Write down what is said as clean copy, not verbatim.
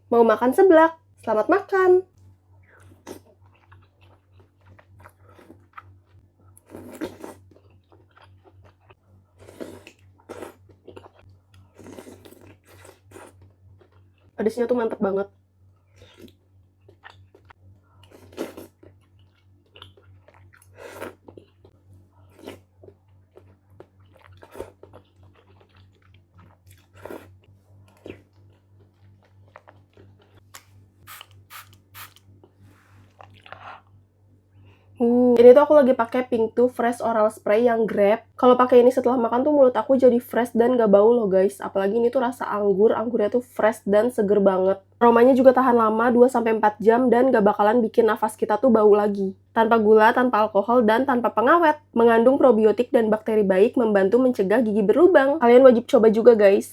Mau makan seblak? Selamat makan! Pedesnya tuh mantep banget. Ini tuh aku lagi pakai Pink to Fresh Oral Spray yang Grab. Kalau pakai ini setelah makan tuh mulut aku jadi fresh dan gak bau loh guys. Apalagi ini tuh rasa anggur, anggurnya tuh fresh dan seger banget. Aromanya juga tahan lama 2-4 jam dan gak bakalan bikin nafas kita tuh bau lagi. Tanpa gula, tanpa alkohol, dan tanpa pengawet. Mengandung probiotik dan bakteri baik membantu mencegah gigi berlubang. Kalian wajib coba juga guys.